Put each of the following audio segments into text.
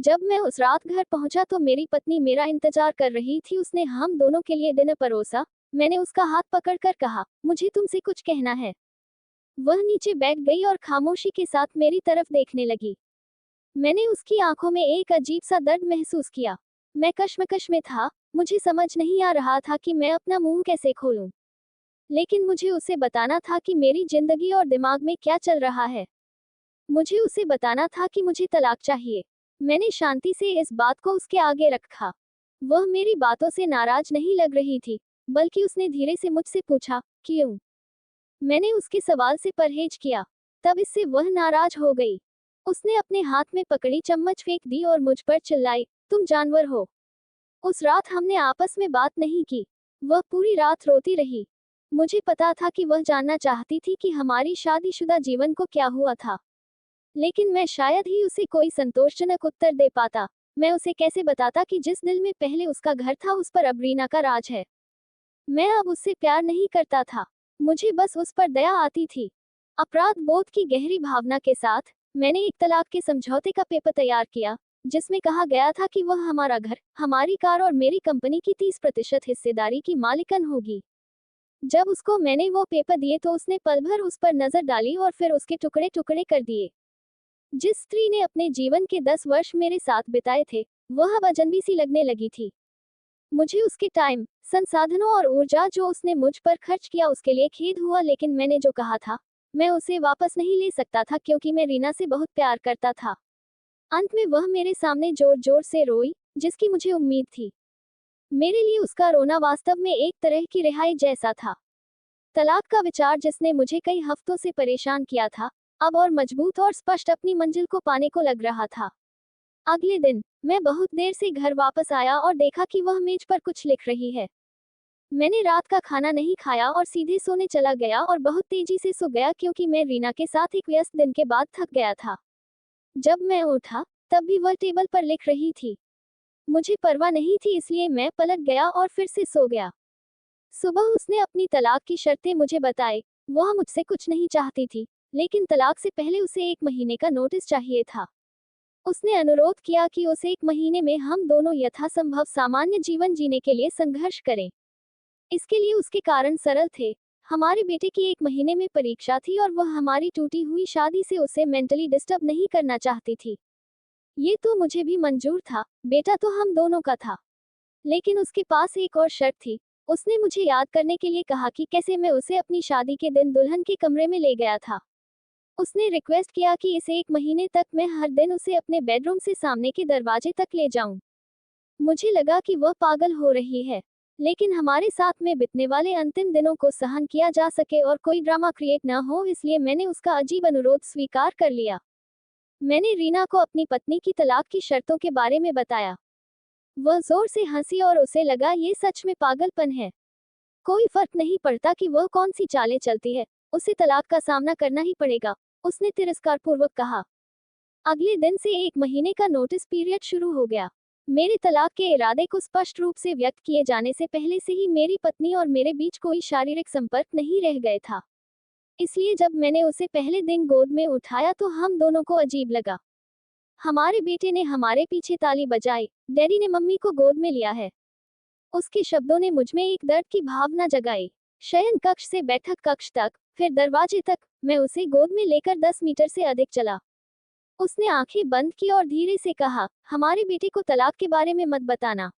जब मैं उस रात घर पहुंचा तो मेरी पत्नी मेरा इंतजार कर रही थी। उसने हम दोनों के लिए डिनर परोसा। मैंने उसका हाथ पकड़कर कहा, मुझे तुमसे कुछ कहना है। वह नीचे बैठ गई और खामोशी के साथ मेरी तरफ देखने लगी। मैंने उसकी आंखों में एक अजीब सा दर्द महसूस किया। मैं कश्मकश में था। मुझे समझ नहीं आ रहा था कि मैं अपना मुंह कैसे खोलूं। लेकिन मुझे उसे बताना था कि मेरी जिंदगी और दिमाग में क्या चल रहा है। मुझे उसे बताना था कि मुझे तलाक चाहिए। मैंने शांति से इस बात को उसके आगे रखा। वह मेरी बातों से नाराज नहीं लग रही थी, बल्कि उसने धीरे से मुझसे पूछा, क्यों? मैंने उसके सवाल से परहेज किया। तब इससे वह नाराज हो गई। उसने अपने हाथ में पकड़ी चम्मच फेंक दी और मुझ पर चिल्लाई, तुम जानवर हो। उस रात हमने आपस में बात नहीं की। वह पूरी रात रोती रही। मुझे पता था कि वह जानना चाहती थी कि हमारी शादीशुदा जीवन को क्या हुआ था। लेकिन मैं शायद ही उसे कोई संतोषजनक उत्तर दे पाता। मैं उसे कैसे बताता कि जिस दिल में पहले उसका घर था उस पर अब रीना का राज है। मैं अब उससे प्यार नहीं करता था। मुझे बस उस पर दया आती थी। अपराध बोध की गहरी भावना के साथ मैंने एक तलाक के समझौते का पेपर तैयार किया, जिसमें कहा गया था कि वह हमारा घर, हमारी कार और मेरी कंपनी की 30% हिस्सेदारी की मालिकन होगी। जब उसको मैंने वो पेपर दिए तो उसने पल भर उस पर नजर डाली और फिर उसके टुकड़े टुकड़े कर दिए। जिस स्त्री ने अपने जीवन के 10 वर्ष मेरे साथ बिताए थे, वह अब अजनबी सी लगने लगी थी। मुझे उसके टाइम, संसाधनों और ऊर्जा जो उसने मुझ पर खर्च किया उसके लिए खेद हुआ, लेकिन मैंने जो कहा था, मैं उसे वापस नहीं ले सकता था क्योंकि मैं रीना से बहुत प्यार करता था। अंत में वह मेरे सामने जोर जोर से रोई, जिसकी मुझे उम्मीद थी। मेरे लिए उसका रोना वास्तव में एक तरह की रिहाई जैसा था। तलाक का विचार जिसने मुझे कई हफ्तों से परेशान किया था, अब और मजबूत और स्पष्ट अपनी मंजिल को पाने को लग रहा था। अगले दिन मैं बहुत देर से घर वापस आया और देखा कि वह मेज पर कुछ लिख रही है। मैंने रात का खाना नहीं खाया और सीधे सोने चला गया और बहुत तेजी से सो गया क्योंकि मैं रीना के साथ एक व्यस्त दिन के बाद थक गया था। जब मैं उठा, तब भी वह टेबल पर लिख रही थी। मुझे परवाह नहीं थी, इसलिए मैं पलट गया और फिर से सो गया। सुबह उसने अपनी तलाक की शर्तें मुझे बताई। वह मुझसे कुछ नहीं चाहती थी, लेकिन तलाक से पहले उसे 1 महीने का नोटिस चाहिए था। उसने अनुरोध किया कि उसे 1 महीने में हम दोनों यथासंभव सामान्य जीवन जीने के लिए संघर्ष करें। इसके लिए उसके कारण सरल थे। हमारे बेटे की 1 महीने में परीक्षा थी और वह हमारी टूटी हुई शादी से उसे मेंटली डिस्टर्ब नहीं करना चाहती थी। ये तो मुझे भी मंजूर था, बेटा तो हम दोनों का था। लेकिन उसके पास एक और शर्त थी। उसने मुझे याद करने के लिए कहा कि कैसे मैं उसे अपनी शादी के दिन दुल्हन के कमरे में ले गया था। उसने रिक्वेस्ट किया कि इस 1 महीने तक मैं हर दिन उसे अपने बेडरूम से सामने के दरवाजे तक ले जाऊं। मुझे लगा कि वह पागल हो रही है, लेकिन हमारे साथ में बितने वाले अंतिम दिनों को सहन किया जा सके और कोई ड्रामा क्रिएट न हो, इसलिए मैंने उसका अजीब अनुरोध स्वीकार कर लिया। मैंने रीना को अपनी पत्नी की तलाक की शर्तों के बारे में बताया। वह जोर से हंसी और उसे लगा ये सच में पागलपन है। कोई फर्क नहीं पड़ता कि वह कौन सी चालें चलती है, उसे तलाक का सामना करना ही पड़ेगा, उसने तिरस्कारपूर्वक कहा। अगले दिन से 1 महीने का नोटिस पीरियड शुरू हो गया। मेरे तलाक के इरादे को स्पष्ट रूप से व्यक्त किए जाने से पहले से ही मेरी पत्नी और मेरे बीच कोई शारीरिक संपर्क नहीं रह गए था। इसलिए जब मैंने उसे पहले दिन गोद में उठाया तो हम दोनों को अजीब लगा। हमारे बेटे ने हमारे पीछे ताली बजाई, डैडी ने मम्मी को गोद में लिया है। उसके शब्दों ने मुझ में एक दर्द की भावना जगाई। शयन कक्ष से बैठक कक्ष तक, फिर दरवाजे तक, मैं उसे गोद में लेकर 10 मीटर से अधिक चला। उसने आंखें बंद की और धीरे से कहा, हमारे बेटे को तलाक के बारे में मत बताना।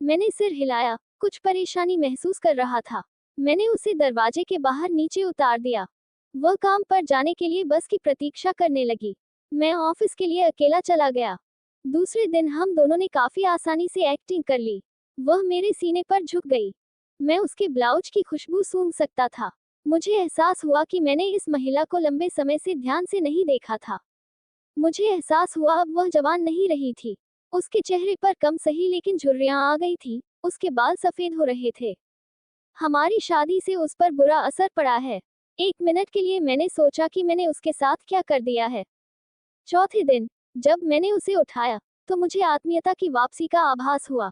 मैंने सिर हिलाया, कुछ परेशानी महसूस कर रहा था। मैंने उसे दरवाजे के बाहर नीचे उतार दिया। वह काम पर जाने के लिए बस की प्रतीक्षा करने लगी। मैं ऑफिस के लिए अकेला चला गया। दूसरे दिन हम दोनों ने काफी आसानी से एक्टिंग कर ली। वह मेरे सीने पर झुक गई। मैं उसके ब्लाउज की खुशबू सूंघ सकता था। मुझे एहसास हुआ कि मैंने इस महिला को लंबे समय से ध्यान से नहीं देखा था। मुझे एहसास हुआ अब वह जवान नहीं रही थी। उसके चेहरे पर कम सही लेकिन झुर्रियां आ गई थी। उसके बाल सफेद हो रहे थे। हमारी शादी से उस पर बुरा असर पड़ा है। 1 मिनट के लिए मैंने सोचा कि मैंने उसके साथ क्या कर दिया है। चौथे दिन, जब मैंने उसे उठाया, तो मुझे आत्मीयता की वापसी का आभास हुआ।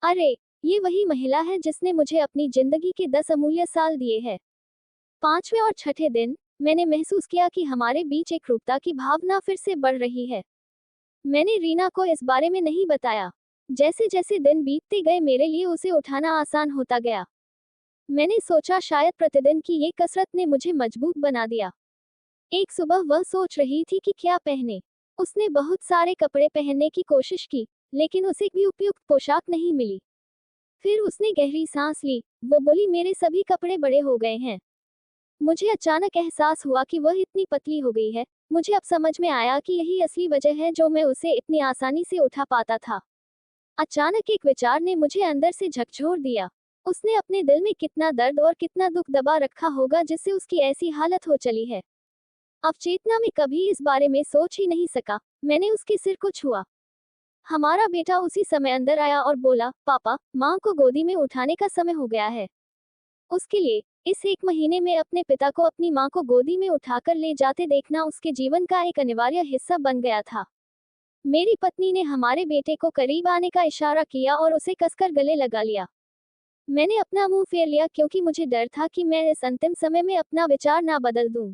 अरे, ये वही महिला है जिसने मुझे अपनी जिंदगी के 10 अमूल्य साल दिए हैं। 5वें और छठे दिन, मैंने महसूस किया कि हमारे बीच एक रूपता की भावना फिर से बढ़ रही है। मैंने रीना को इस बारे में नहीं बताया। जैसे जैसे दिन बीतते गए मेरे लिए उसे उठाना आसान होता गया। मैंने सोचा शायद प्रतिदिन की ये कसरत ने मुझे मजबूत बना दिया। एक सुबह वह सोच रही थी कि क्या पहने। उसने बहुत सारे कपड़े पहनने की कोशिश की, लेकिन उसे भी उपयुक्त पोशाक नहीं मिली। फिर उसने गहरी सांस ली। वो बोली, मेरे सभी कपड़े बड़े हो गए हैं। मुझे अचानक एहसास हुआ कि वह इतनी पतली हो गई है। मुझे अब समझ में आया कि यही असली वजह है जो मैं उसे इतनी आसानी से उठा पाता था। अचानक एक विचार ने मुझे अंदर से झकझोर दिया। उसने अपने दिल में कितना दर्द और कितना दुख दबा रखा होगा जिससे उसकी ऐसी हालत हो चली है। अवचेतना में कभी इस बारे में सोच ही नहीं सका। मैंने उसके सिर को छुआ। हमारा बेटा उसी समय अंदर आया और बोला, पापा, माँ को गोदी में उठाने का समय हो गया है। उसके लिए इस 1 महीने में अपने पिता को अपनी माँ को गोदी में उठाकर ले जाते देखना उसके जीवन का एक अनिवार्य हिस्सा बन गया था। मेरी पत्नी ने हमारे बेटे को करीब आने का इशारा किया और उसे कसकर गले लगा लिया। मैंने अपना मुंह फेर लिया क्योंकि मुझे डर था कि मैं इस अंतिम समय में अपना विचार ना बदल दूं।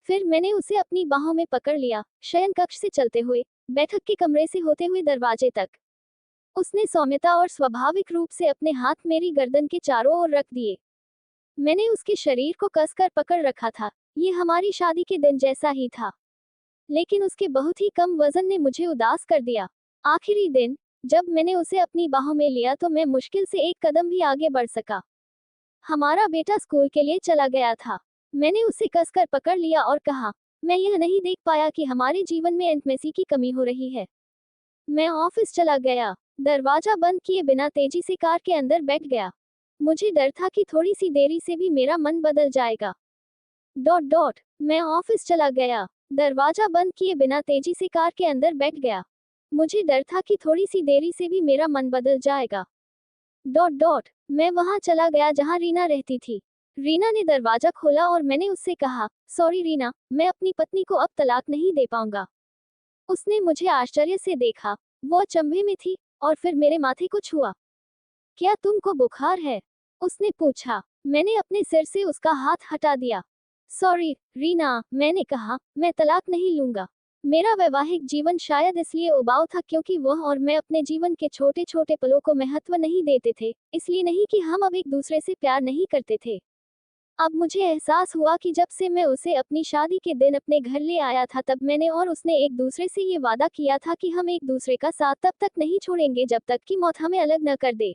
फिर मैंने उसे अपनी बाहों में पकड़ लिया, शयन कक्ष से चलते हुए, बैठक के कमरे से होते हुए दरवाजे तक। उसने सौम्यता और स्वाभाविक रूप से अपने हाथ मेरी गर्दन के चारों ओर रख दिए। मैंने उसके शरीर को कसकर पकड़ रखा था। ये हमारी शादी के दिन जैसा ही था, लेकिन उसके बहुत ही कम वजन ने मुझे उदास कर दिया। आखिरी दिन, जब मैंने उसे अपनी बाहों में लिया तो मैं मुश्किल से एक कदम भी आगे बढ़ सका। हमारा बेटा स्कूल के लिए चला गया था। मैंने उसे कसकर पकड़ लिया और कहा, मैं यह नहीं देख पाया कि हमारे जीवन में इंटिमेसी की कमी हो रही है। मैं ऑफिस चला गया, दरवाजा बंद किए बिना तेजी से कार के अंदर बैठ गया। मुझे डर था कि थोड़ी सी देरी से भी मेरा मन बदल जाएगा। मैं ऑफिस चला गया, दरवाजा बंद किए बिना तेजी से कार के अंदर बैठ गया। मुझे डर था कि थोड़ी सी देरी से भी मेरा मन बदल जाएगा। मैं वहां चला गया जहां रीना रहती थी। रीना ने दरवाजा खोला और मैंने उससे कहा, सॉरी रीना, मैं अपनी पत्नी को अब तलाक नहीं दे पाऊंगा। उसने मुझे आश्चर्य से देखा। वो अचंभे में थी और फिर मेरे माथे को छुआ। क्या तुमको बुखार है? उसने पूछा। मैंने अपने सिर से उसका हाथ हटा दिया। सॉरी रीना, मैंने कहा, मैं तलाक नहीं लूंगा। मेरा वैवाहिक जीवन शायद इसलिए उबाऊ था क्योंकि वह और मैं अपने जीवन के छोटे छोटे पलों को महत्व नहीं देते थे, इसलिए नहीं कि हम अब एक दूसरे से प्यार नहीं करते थे। अब मुझे एहसास हुआ कि जब से मैं उसे अपनी शादी के दिन अपने घर ले आया था तब मैंने और उसने एक दूसरे से ये वादा किया था कि हम एक दूसरे का साथ तब तक नहीं छोड़ेंगे जब तक कि मौत हमें अलग न कर दे।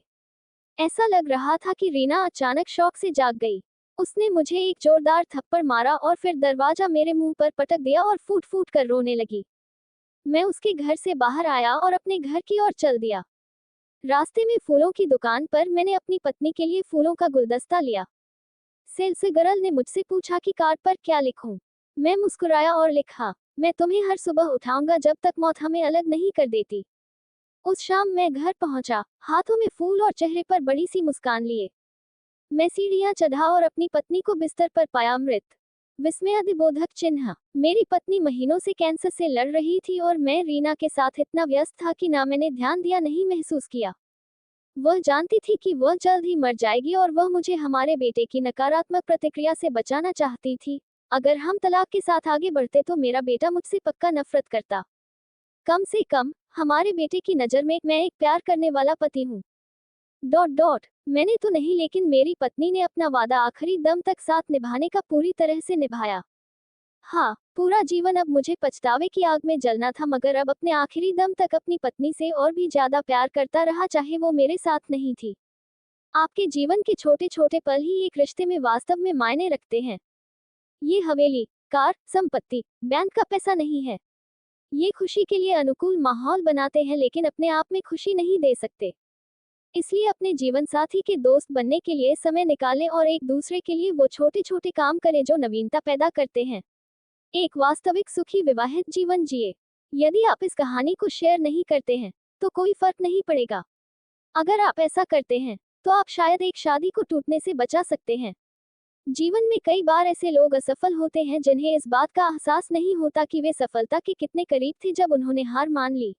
ऐसा लग रहा था कि रीना अचानक शौक से जाग गई। उसने मुझे एक जोरदार थप्पड़ मारा और फिर दरवाजा मेरे मुंह पर पटक दिया और फूट फूट कर रोने लगी। मैं उसके घर से बाहर आया और अपने घर की ओर चल दिया। रास्ते में फूलों की दुकान पर मैंने अपनी पत्नी के लिए फूलों का गुलदस्ता लिया। सेल्स गर्ल ने मुझसे पूछा कि कार्ड पर क्या लिखूं। मैं मुस्कुराया और लिखा, मैं तुम्हें हर सुबह उठाऊंगा जब तक मौत हमें अलग नहीं कर देती। उस शाम मैं घर पहुंचा, हाथों में फूल और चेहरे पर बड़ी सी मुस्कान लिए। मैं सीढ़ियां चढ़ा और अपनी पत्नी को बिस्तर पर पाया मृत। विस्मयादिबोधक चिन्ह। मेरी पत्नी महीनों से कैंसर से लड़ रही थी और मैं रीना के साथ इतना व्यस्त था कि ना मैंने ध्यान दिया नहीं महसूस किया। वह जानती थी कि वह जल्द ही मर जाएगी और वह मुझे हमारे बेटे की नकारात्मक प्रतिक्रिया से बचाना चाहती थी। अगर हम तलाक के साथ आगे बढ़ते तो मेरा बेटा मुझसे पक्का नफरत करता। कम से कम हमारे बेटे की नज़र में मैं एक प्यार करने वाला पति हूँ। मैंने तो नहीं, लेकिन मेरी पत्नी ने अपना वादा आखिरी दम तक साथ निभाने का पूरी तरह से निभाया। हाँ, पूरा जीवन अब मुझे पछतावे की आग में जलना था, मगर अब अपने आखिरी दम तक अपनी पत्नी से और भी ज्यादा प्यार करता रहा, चाहे वो मेरे साथ नहीं थी। आपके जीवन के छोटे छोटे पल ही एक रिश्ते में वास्तव में मायने रखते हैं। ये हवेली, कार, संपत्ति, बैंक का पैसा नहीं है। ये खुशी के लिए अनुकूल माहौल बनाते हैं लेकिन अपने आप में खुशी नहीं दे सकते। इसलिए अपने जीवन साथी के दोस्त बनने के लिए समय निकालें और एक दूसरे के लिए वो छोटे छोटे काम करें जो नवीनता पैदा करते हैं। एक वास्तविक सुखी विवाहित जीवन जिए। यदि आप इस कहानी को शेयर नहीं करते हैं तो कोई फर्क नहीं पड़ेगा। अगर आप ऐसा करते हैं तो आप शायद एक शादी को टूटने से बचा सकते हैं। जीवन में कई बार ऐसे लोग असफल होते हैं जिन्हें इस बात का एहसास नहीं होता कि वे सफलता के कितने करीब थे जब उन्होंने हार मान ली।